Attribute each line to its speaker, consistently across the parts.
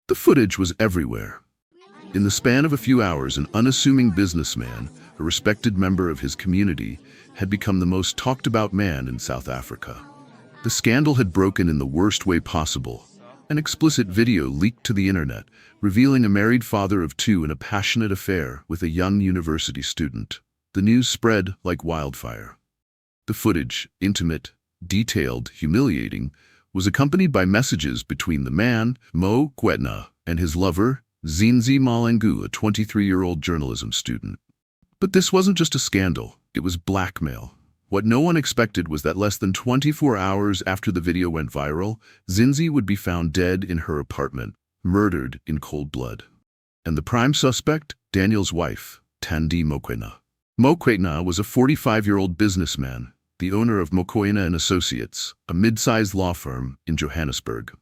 Speaker 1: The footage was everywhere. In the span of a few hours, an unassuming businessman, a respected member of his community, had become the most talked about man in South Africa. The scandal had broken in the worst way possible. An explicit video leaked to the internet, revealing a married father of two in a passionate affair with a young university student. The news spread like wildfire. The footage, intimate, detailed, humiliating, was accompanied by messages between the man, Mokoena, and his lover, Zinzi Malangu, a 23-year-old journalism student. But this wasn't just a scandal, it was blackmail. What no one expected was that less than 24 hours after the video went viral, Zinzi would be found dead in her apartment, murdered in cold blood. And the prime suspect, Daniel's wife, Thandi Mokoena. Mokoena was a 45-year-old businessman, the owner of Mokoena and Associates, a mid-sized law firm in Johannesburg.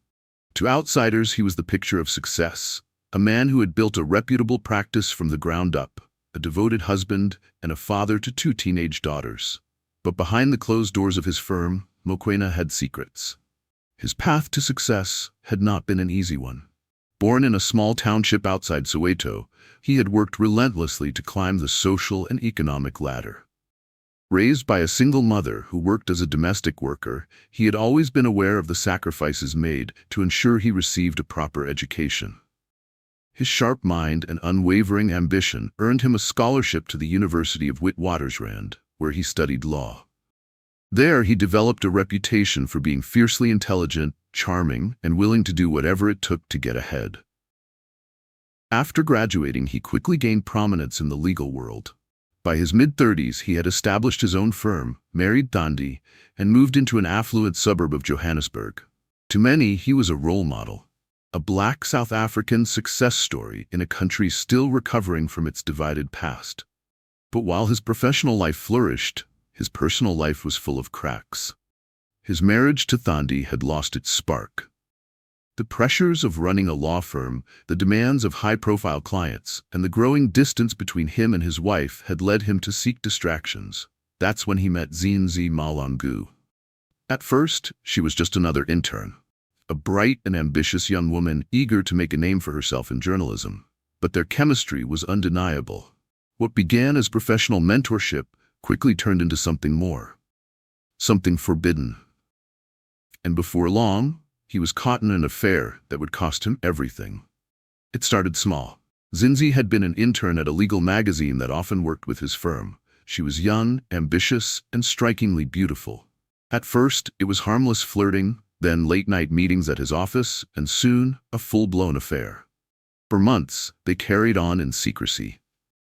Speaker 1: To outsiders, he was the picture of success, a man who had built a reputable practice from the ground up, a devoted husband, and a father to two teenage daughters. But behind the closed doors of his firm, Mokoena had secrets. His path to success had not been an easy one. Born in a small township outside Soweto, he had worked relentlessly to climb the social and economic ladder. Raised by a single mother who worked as a domestic worker, he had always been aware of the sacrifices made to ensure he received a proper education. His sharp mind and unwavering ambition earned him a scholarship to the University of Witwatersrand, where he studied law. There, he developed a reputation for being fiercely intelligent, charming, and willing to do whatever it took to get ahead. After graduating, he quickly gained prominence in the legal world. By his mid-30s, he had established his own firm, married Thandi, and moved into an affluent suburb of Johannesburg. To many, he was a role model, a black South African success story in a country still recovering from its divided past. But while his professional life flourished, his personal life was full of cracks. His marriage to Thandi had lost its spark. The pressures of running a law firm, the demands of high-profile clients, and the growing distance between him and his wife had led him to seek distractions. That's when he met Zinzi Malangu. At first, she was just another intern, a bright and ambitious young woman eager to make a name for herself in journalism. But their chemistry was undeniable. What began as professional mentorship quickly turned into something more, something forbidden. And before long, he was caught in an affair that would cost him everything. It started small. Zinzi had been an intern at a legal magazine that often worked with his firm. She was young, ambitious, and strikingly beautiful. At first, it was harmless flirting, then late-night meetings at his office, and soon, a full-blown affair. For months, they carried on in secrecy.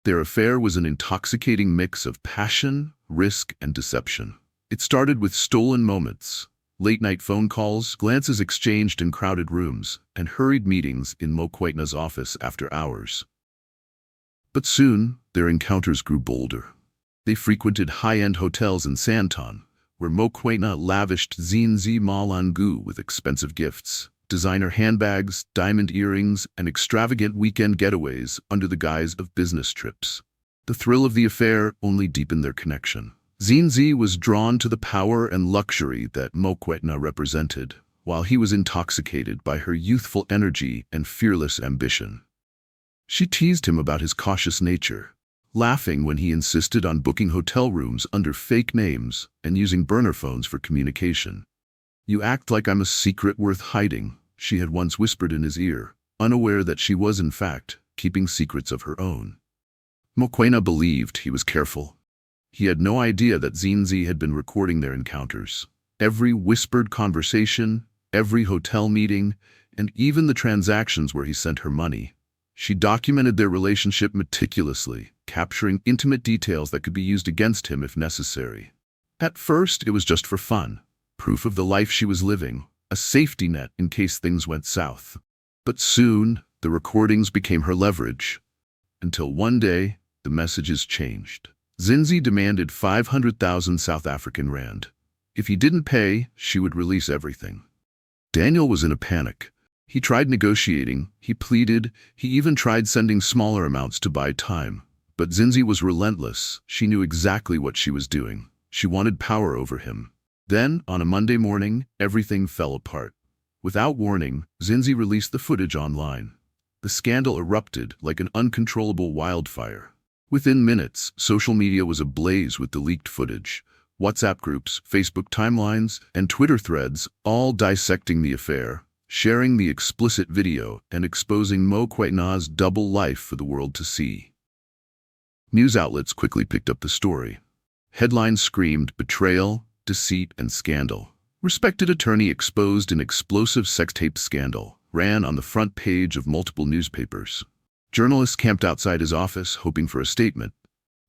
Speaker 1: Their affair was an intoxicating mix of passion, risk, and deception. It started with stolen moments, late-night phone calls, glances exchanged in crowded rooms, and hurried meetings in Mokoena's office after hours. But soon, their encounters grew bolder. They frequented high-end hotels in Sandton, where Mokoena lavished Zinzi Malangu with expensive gifts, designer handbags, diamond earrings, and extravagant weekend getaways under the guise of business trips. The thrill of the affair only deepened their connection. Zinzi was drawn to the power and luxury that Mokoena represented, while he was intoxicated by her youthful energy and fearless ambition. She teased him about his cautious nature, laughing when he insisted on booking hotel rooms under fake names and using burner phones for communication. "You act like I'm a secret worth hiding," she had once whispered in his ear, unaware that she was in fact keeping secrets of her own. Mokoena believed he was careful. He had no idea that Zinzi had been recording their encounters. Every whispered conversation, every hotel meeting, and even the transactions where he sent her money. She documented their relationship meticulously, capturing intimate details that could be used against him if necessary. At first, it was just for fun, proof of the life she was living, a safety net in case things went south. But soon, the recordings became her leverage, until one day, the messages changed. Zinzi demanded 500,000 South African rand. If he didn't pay, she would release everything. Daniel was in a panic. He tried negotiating, he pleaded, he even tried sending smaller amounts to buy time. But Zinzi was relentless. She knew exactly what she was doing. She wanted power over him. Then, on a Monday morning, everything fell apart. Without warning, Zinzi released the footage online. The scandal erupted like an uncontrollable wildfire. Within minutes, social media was ablaze with the leaked footage. WhatsApp groups, Facebook timelines, and Twitter threads all dissecting the affair, sharing the explicit video, and exposing Mo Quetna's double life for the world to see. News outlets quickly picked up the story. Headlines screamed betrayal, deceit, and scandal. Respected attorney exposed in explosive sex tape scandal ran on the front page of multiple newspapers. Journalists camped outside his office, hoping for a statement.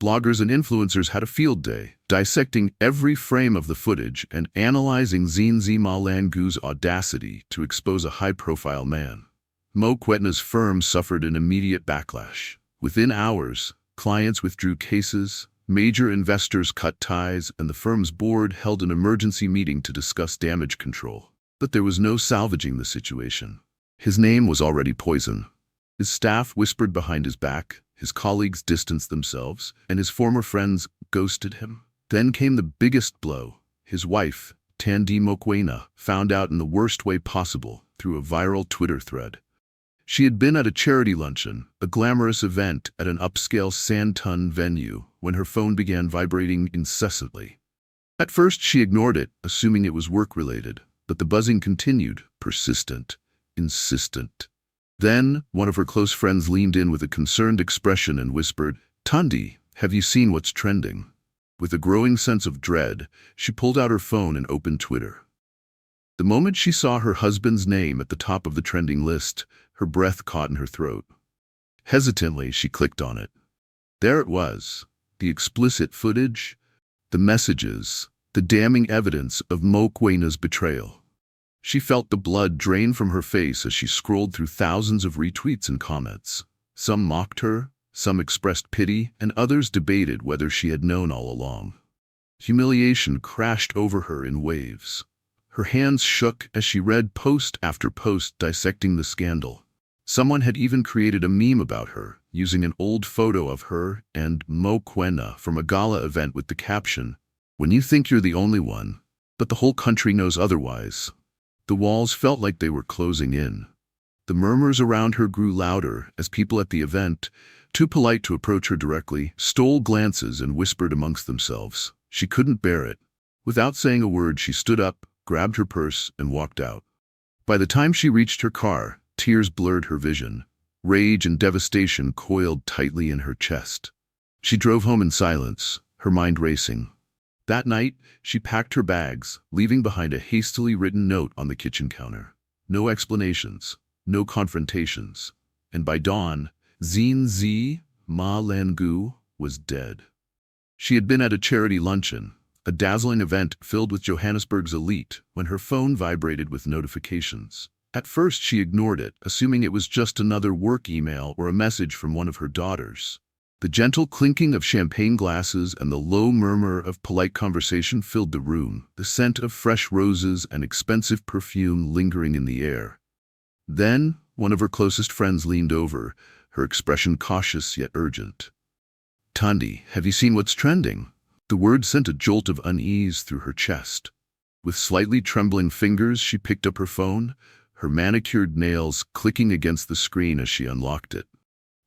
Speaker 1: Bloggers and influencers had a field day, dissecting every frame of the footage and analyzing Zinzi Malangu's audacity to expose a high-profile man. Mo Quetna's firm suffered an immediate backlash. Within hours, clients withdrew cases, major investors cut ties, and the firm's board held an emergency meeting to discuss damage control. But there was no salvaging the situation. His name was already poison. His staff whispered behind his back, his colleagues distanced themselves, and his former friends ghosted him. Then came the biggest blow. His wife, Tandy Mokwena, found out in the worst way possible through a viral Twitter thread. She had been at a charity luncheon, a glamorous event at an upscale Santon venue, when her phone began vibrating incessantly. At first she ignored it, assuming it was work-related, but the buzzing continued, persistent, insistent. Then, one of her close friends leaned in with a concerned expression and whispered, "Tandy, have you seen what's trending?" With a growing sense of dread, she pulled out her phone and opened Twitter. The moment she saw her husband's name at the top of the trending list, her breath caught in her throat. Hesitantly, she clicked on it. There it was, the explicit footage, the messages, the damning evidence of Mo Quetna's betrayal. She felt the blood drain from her face as she scrolled through thousands of retweets and comments. Some mocked her, some expressed pity, and others debated whether she had known all along. Humiliation crashed over her in waves. Her hands shook as she read post after post dissecting the scandal. Someone had even created a meme about her, using an old photo of her and Mo Quetna from a gala event with the caption, "When you think you're the only one, but the whole country knows otherwise." The walls felt like they were closing in. The murmurs around her grew louder as people at the event, too polite to approach her directly, stole glances and whispered amongst themselves. She couldn't bear it. Without saying a word, she stood up, grabbed her purse, and walked out. By the time she reached her car, tears blurred her vision. Rage and devastation coiled tightly in her chest. She drove home in silence, her mind racing. That night, she packed her bags, leaving behind a hastily written note on the kitchen counter. No explanations, no confrontations. And by dawn, Zinzi Malangu was dead. She had been at a charity luncheon, a dazzling event filled with Johannesburg's elite, when her phone vibrated with notifications. At first she ignored it, assuming it was just another work email or a message from one of her daughters. The gentle clinking of champagne glasses and the low murmur of polite conversation filled the room, the scent of fresh roses and expensive perfume lingering in the air. Then, one of her closest friends leaned over, her expression cautious yet urgent. "Tandy, have you seen what's trending?" The word sent a jolt of unease through her chest. With slightly trembling fingers, she picked up her phone, her manicured nails clicking against the screen as she unlocked it.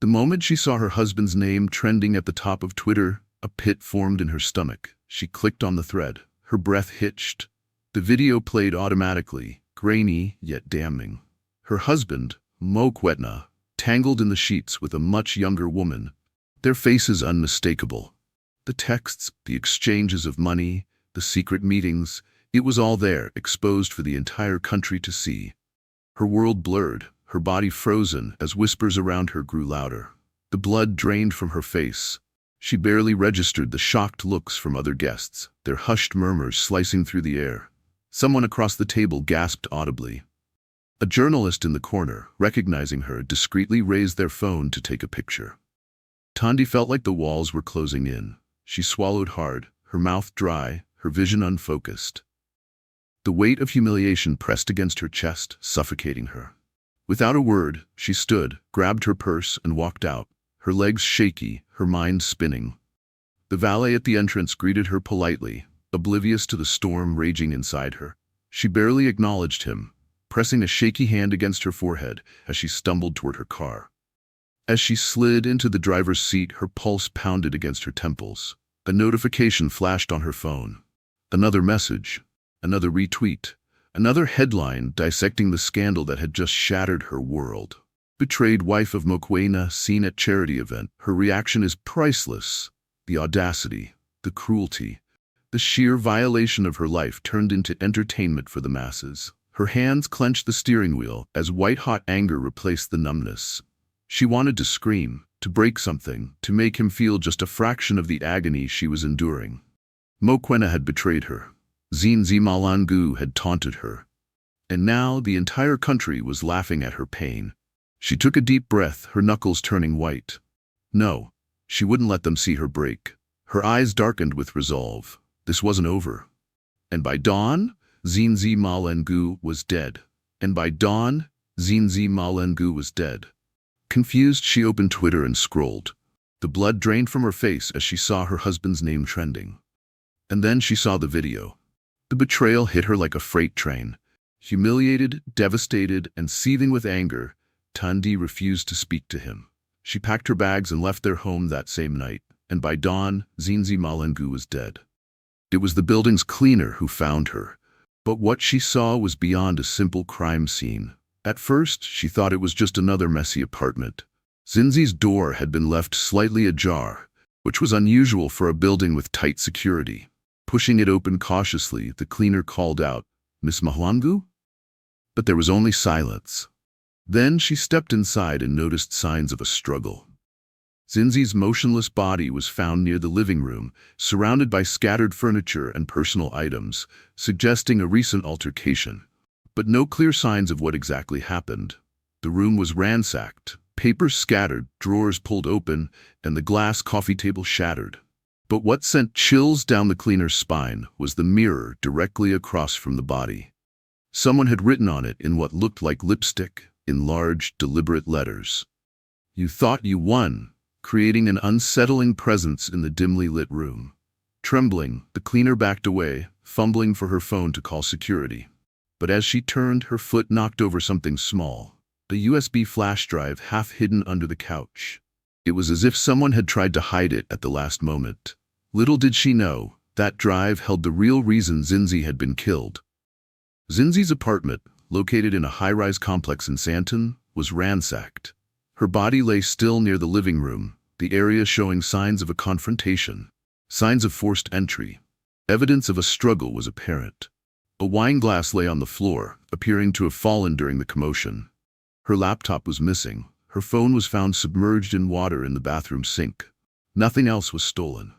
Speaker 1: The moment she saw her husband's name trending at the top of Twitter, a pit formed in her stomach. She clicked on the thread. Her breath hitched. The video played automatically, grainy yet damning. Her husband, Mo Quetna, tangled in the sheets with a much younger woman, their faces unmistakable. The texts, the exchanges of money, the secret meetings, it was all there, exposed for the entire country to see. Her world blurred, her body frozen as whispers around her grew louder. The blood drained from her face. She barely registered the shocked looks from other guests, their hushed murmurs slicing through the air. Someone across the table gasped audibly. A journalist in the corner, recognizing her, discreetly raised their phone to take a picture. Tandy felt like the walls were closing in. She swallowed hard, her mouth dry, her vision unfocused. The weight of humiliation pressed against her chest, suffocating her. Without a word, she stood, grabbed her purse, and walked out, her legs shaky, her mind spinning. The valet at the entrance greeted her politely, oblivious to the storm raging inside her. She barely acknowledged him, pressing a shaky hand against her forehead as she stumbled toward her car. As she slid into the driver's seat, her pulse pounded against her temples. A notification flashed on her phone. Another message, another retweet, another headline dissecting the scandal that had just shattered her world. Betrayed wife of Mokoena seen at charity event. Her reaction is priceless. The audacity, the cruelty, the sheer violation of her life turned into entertainment for the masses. Her hands clenched the steering wheel as white-hot anger replaced the numbness. She wanted to scream, to break something, to make him feel just a fraction of the agony she was enduring. Mokoena had betrayed her. Zinzi Malangu had taunted her. And now the entire country was laughing at her pain. She took a deep breath, her knuckles turning white. No, she wouldn't let them see her break. Her eyes darkened with resolve. This wasn't over. And by dawn, Zinzi Malangu was dead. And by dawn, Zinzi Malangu was dead. Confused, she opened Twitter and scrolled. The blood drained from her face as she saw her husband's name trending. And then she saw the video. The betrayal hit her like a freight train. Humiliated, devastated, and seething with anger, Thandi refused to speak to him. She packed her bags and left their home that same night, and by dawn, Zinzi Malangu was dead. It was the building's cleaner who found her, but what she saw was beyond a simple crime scene. At first, she thought it was just another messy apartment. Zinzi's door had been left slightly ajar, which was unusual for a building with tight security. Pushing it open cautiously, the cleaner called out, "Miss Malangu?" But there was only silence. Then she stepped inside and noticed signs of a struggle. Zinzi's motionless body was found near the living room, surrounded by scattered furniture and personal items, suggesting a recent altercation. But no clear signs of what exactly happened. The room was ransacked, papers scattered, drawers pulled open, and the glass coffee table shattered. But what sent chills down the cleaner's spine was the mirror directly across from the body. Someone had written on it in what looked like lipstick, in large, deliberate letters. "You thought you won," creating an unsettling presence in the dimly lit room. Trembling, the cleaner backed away, fumbling for her phone to call security. But as she turned, her foot knocked over something small, a USB flash drive half hidden under the couch. It was as if someone had tried to hide it at the last moment. Little did she know, that drive held the real reason Zinzi had been killed. Zinzi's apartment, located in a high-rise complex in Santon, was ransacked. Her body lay still near the living room, the area showing signs of a confrontation, signs of forced entry. Evidence of a struggle was apparent. A wine glass lay on the floor, appearing to have fallen during the commotion. Her laptop was missing. Her phone was found submerged in water in the bathroom sink. Nothing else was stolen.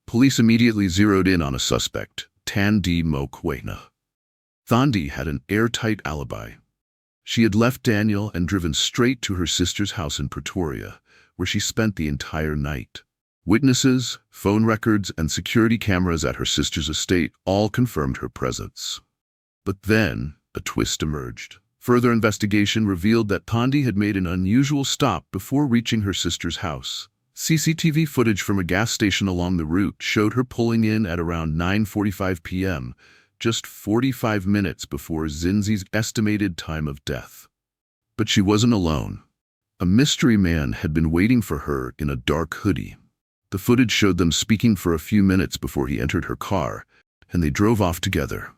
Speaker 1: Police immediately zeroed in on a suspect, Thandi Mokoena. Thandi had an airtight alibi. She had left Daniel and driven straight to her sister's house in Pretoria, where she spent the entire night. Witnesses, phone records, and security cameras at her sister's estate all confirmed her presence. But then, a twist emerged. Further investigation revealed that Thandi had made an unusual stop before reaching her sister's house. CCTV footage from a gas station along the route showed her pulling in at around 9:45 p.m., just 45 minutes before Zinzi's estimated time of death. But she wasn't alone. A mystery man had been waiting for her in a dark hoodie. The footage showed them speaking for a few minutes before he entered her car, and they drove off together.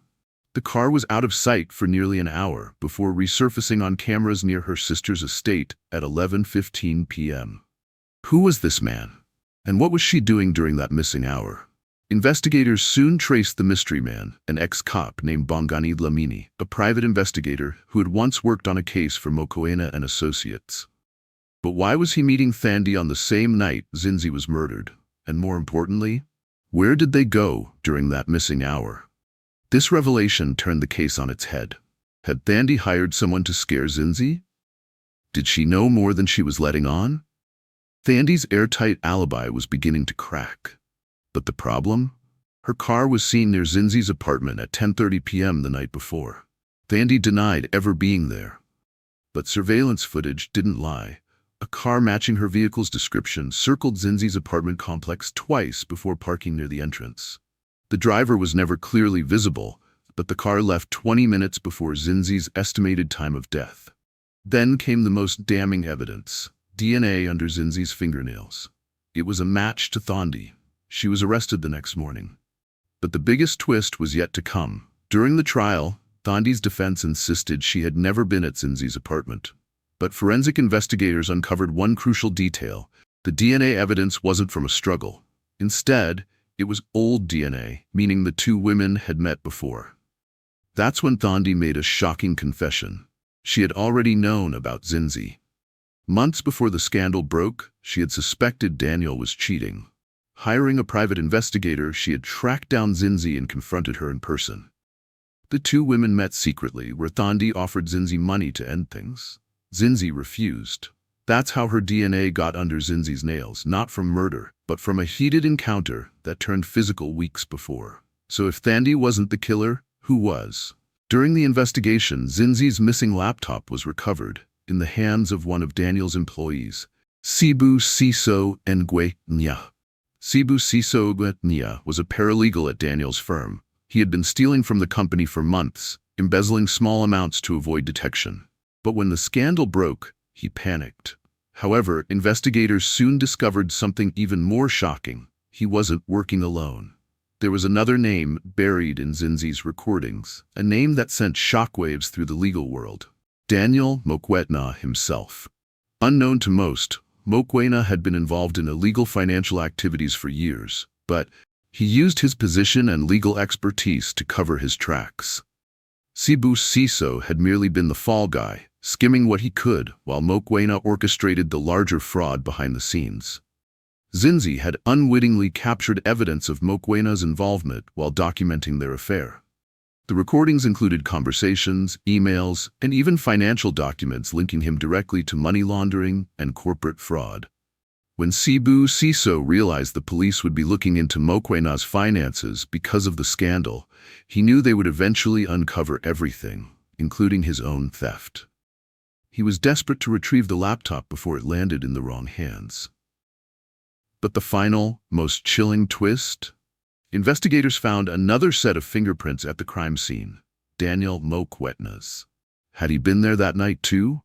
Speaker 1: The car was out of sight for nearly an hour before resurfacing on cameras near her sister's estate at 11:15 p.m. Who was this man? And what was she doing during that missing hour? Investigators soon traced the mystery man, an ex-cop named Bongani Dlamini, a private investigator who had once worked on a case for Mokoena and Associates. But why was he meeting Thandi on the same night Zinzi was murdered? And more importantly, where did they go during that missing hour? This revelation turned the case on its head. Had Thandi hired someone to scare Zinzi? Did she know more than she was letting on? Thandi's airtight alibi was beginning to crack. But the problem? Her car was seen near Zinzi's apartment at 10:30 p.m. the night before. Thandi denied ever being there. But surveillance footage didn't lie. A car matching her vehicle's description circled Zinzi's apartment complex twice before parking near the entrance. The driver was never clearly visible, but the car left 20 minutes before Zinzi's estimated time of death. Then came the most damning evidence: DNA under Zinzi's fingernails. It was a match to Thandi. She was arrested the next morning. But the biggest twist was yet to come. During the trial, Thandi's defense insisted she had never been at Zinzi's apartment. But forensic investigators uncovered one crucial detail. The DNA evidence wasn't from a struggle. Instead, it was old DNA, meaning the two women had met before. That's when Thandi made a shocking confession. She had already known about Zinzi. Months before the scandal broke, she had suspected Daniel was cheating. Hiring a private investigator, she had tracked down Zinzi and confronted her in person. The two women met secretly, where Thandi offered Zinzi money to end things. Zinzi refused. That's how her DNA got under Zinzi's nails, not from murder, but from a heated encounter that turned physical weeks before. So if Thandi wasn't the killer, who was? During the investigation, Zinzi's missing laptop was recovered in the hands of one of Daniel's employees, Sibu Siso Nguyen. Sibu Siso Nguyen was a paralegal at Daniel's firm. He had been stealing from the company for months, embezzling small amounts to avoid detection. But when the scandal broke, he panicked. However, investigators soon discovered something even more shocking. He wasn't working alone. There was another name buried in Zinzi's recordings, a name that sent shockwaves through the legal world: Daniel Mokwena himself. Unknown to most, Mokwena had been involved in illegal financial activities for years, but he used his position and legal expertise to cover his tracks. Sibu Siso had merely been the fall guy, skimming what he could, while Mokwena orchestrated the larger fraud behind the scenes. Zinzi had unwittingly captured evidence of Mokwena's involvement while documenting their affair. The recordings included conversations, emails, and even financial documents linking him directly to money laundering and corporate fraud. When Sibu Siso realized the police would be looking into Mokwena's finances because of the scandal, he knew they would eventually uncover everything, including his own theft. He was desperate to retrieve the laptop before it landed in the wrong hands. But the final, most chilling twist? Investigators found another set of fingerprints at the crime scene: Daniel Mokwena's. Had he been there that night too?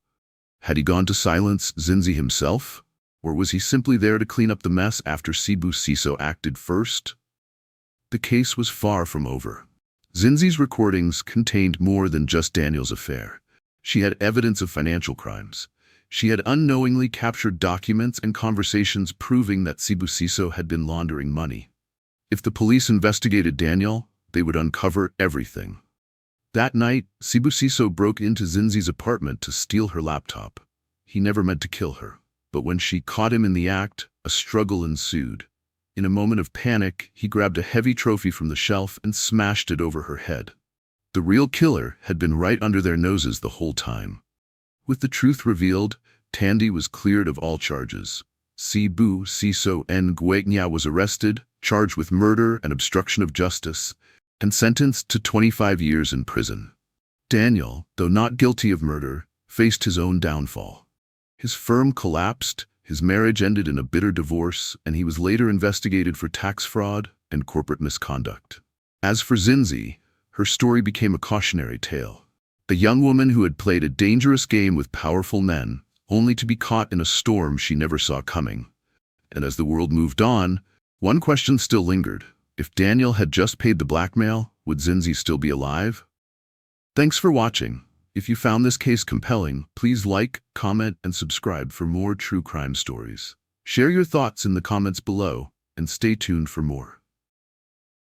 Speaker 1: Had he gone to silence Zinzi himself? Or was he simply there to clean up the mess after Sibu Siso acted first? The case was far from over. Zinzi's recordings contained more than just Daniel's affair. She had evidence of financial crimes. She had unknowingly captured documents and conversations proving that Sibu Siso had been laundering money. If the police investigated Daniel, they would uncover everything. That night, Sibu Siso broke into Zinzi's apartment to steal her laptop. He never meant to kill her. But when she caught him in the act, a struggle ensued. In a moment of panic, he grabbed a heavy trophy from the shelf and smashed it over her head. The real killer had been right under their noses the whole time. With the truth revealed, Thandi was cleared of all charges. Sibu Siso Nguyen was arrested, charged with murder and obstruction of justice, and sentenced to 25 years in prison. Daniel, though not guilty of murder, faced his own downfall. His firm collapsed, his marriage ended in a bitter divorce, and he was later investigated for tax fraud and corporate misconduct. As for Zinzi, her story became a cautionary tale. A young woman who had played a dangerous game with powerful men, only to be caught in a storm she never saw coming. And as the world moved on, one question still lingered. If Daniel had just paid the blackmail, would Zinzi still be alive? Thanks for watching. If you found this case compelling, please like, comment, and subscribe for more true crime stories. Share your thoughts in the comments below, and stay tuned for more.